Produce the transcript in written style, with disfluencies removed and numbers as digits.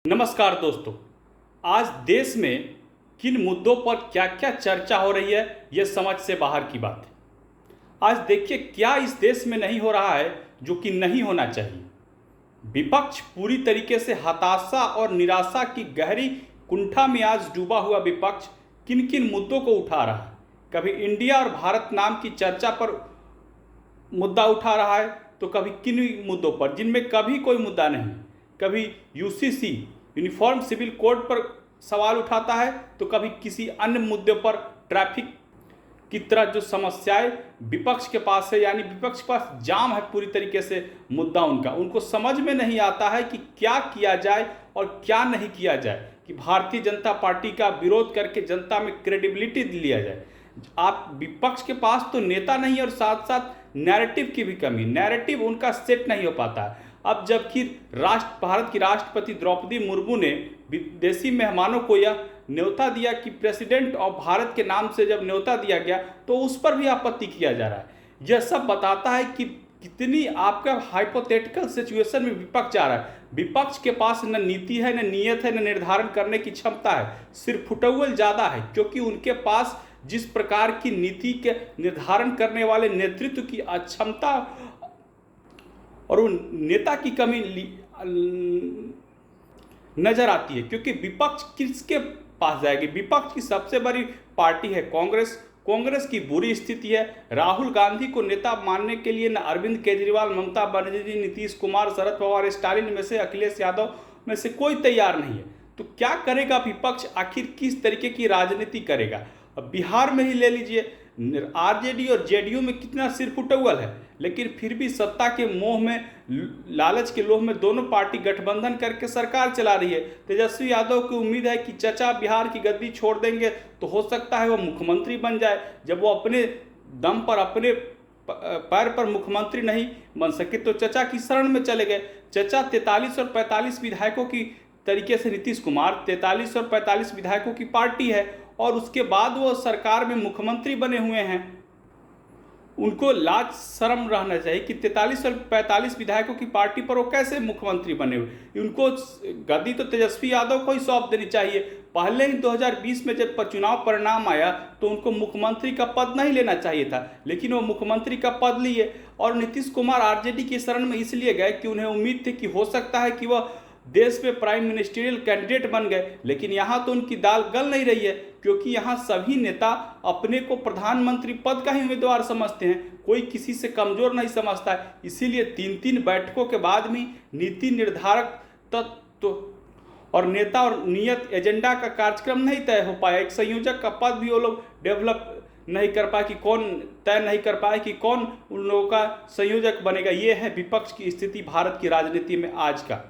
नमस्कार दोस्तों। आज देश में किन मुद्दों पर क्या क्या चर्चा हो रही है यह समझ से बाहर की बात है। आज देखिए क्या इस देश में नहीं हो रहा है जो कि नहीं होना चाहिए। विपक्ष पूरी तरीके से हताशा और निराशा की गहरी कुंठा में आज डूबा हुआ विपक्ष किन किन मुद्दों को उठा रहा है। कभी इंडिया और भारत नाम की चर्चा पर मुद्दा उठा रहा है तो कभी किन मुद्दों पर जिनमें कभी कोई मुद्दा नहीं। कभी यूसीसी यूनिफॉर्म सिविल कोड पर सवाल उठाता है तो कभी किसी अन्य मुद्दे पर ट्रैफिक की तरह जो समस्याएं विपक्ष के पास है, यानी विपक्ष के पास जाम है पूरी तरीके से मुद्दा उनको समझ में नहीं आता है कि क्या किया जाए और क्या नहीं किया जाए, कि भारतीय जनता पार्टी का विरोध करके जनता में क्रेडिबिलिटी लिया जाए। आप विपक्ष के पास तो नेता नहीं और साथ साथ नैरेटिव की भी कमी, नैरेटिव उनका सेट नहीं हो पाता है। अब जबकि भारत की राष्ट्रपति द्रौपदी मुर्मू ने विदेशी मेहमानों को यह न्योता दिया कि प्रेसिडेंट ऑफ भारत के नाम से जब न्योता दिया गया तो उस पर भी आपत्ति किया जा रहा है। यह सब बताता है कि कितनी आपका हाइपोथेटिकल सिचुएशन में विपक्ष जा रहा है। विपक्ष के पास न नीति है, न नीयत है, न निर्धारण करने की क्षमता है, सिर्फ फुटौल ज़्यादा है, क्योंकि उनके पास जिस प्रकार की नीति के निर्धारण करने वाले नेतृत्व की अक्षमता और उन नेता की कमी नजर आती है। क्योंकि विपक्ष किसके पास जाएगी? विपक्ष की सबसे बड़ी पार्टी है कांग्रेस की बुरी स्थिति है। राहुल गांधी को नेता मानने के लिए न अरविंद केजरीवाल, ममता बनर्जी, नीतीश कुमार, शरद पवार, स्टालिन में से, अखिलेश यादव में से कोई तैयार नहीं है। तो क्या करेगा विपक्ष? आखिर किस तरीके की राजनीति करेगा? अब बिहार में ही ले लीजिए, आरजेडी और जेडीयू में कितना सिर फुटौल है, लेकिन फिर भी सत्ता के मोह में, लालच के लोभ में दोनों पार्टी गठबंधन करके सरकार चला रही है। तेजस्वी यादव की उम्मीद है कि चचा बिहार की गद्दी छोड़ देंगे तो हो सकता है वो मुख्यमंत्री बन जाए। जब वो अपने दम पर, अपने पैर पर मुख्यमंत्री नहीं बन सके तो चचा की शरण में चले गए। चचा 43 और 45 विधायकों की तरीके से, नीतीश कुमार 43 और 45 विधायकों की पार्टी है और उसके बाद वो सरकार में मुख्यमंत्री बने हुए हैं। उनको लाज शर्म रहना चाहिए कि 43 और 45 विधायकों की पार्टी पर वो कैसे मुख्यमंत्री बने हुए। उनको गद्दी तो तेजस्वी यादव को ही सौंप देनी चाहिए। पहले ही 2020 में जब चुनाव परिणाम आया तो उनको मुख्यमंत्री का पद नहीं लेना चाहिए था, लेकिन वो मुख्यमंत्री का पद लिए। और नीतीश कुमार आरजेडी की शरण में इसलिए गए कि उन्हें उम्मीद थी कि हो सकता है कि वह देश में प्राइम मिनिस्टरियल कैंडिडेट बन गए। लेकिन यहाँ तो उनकी दाल गल नहीं रही है, क्योंकि यहाँ सभी नेता अपने को प्रधानमंत्री पद का ही उम्मीदवार समझते हैं, कोई किसी से कमजोर नहीं समझता है। इसीलिए 3-3 बैठकों के बाद भी नीति निर्धारक तत्व और नेता और नियत एजेंडा का कार्यक्रम नहीं तय हो पाया। एक संयोजक का पद भी वो लोग डेवलप नहीं कर पाए, कि कौन तय नहीं कर पाए कि कौन उन लोगों का संयोजक बनेगा। ये है विपक्ष की स्थिति भारत की राजनीति में आज का।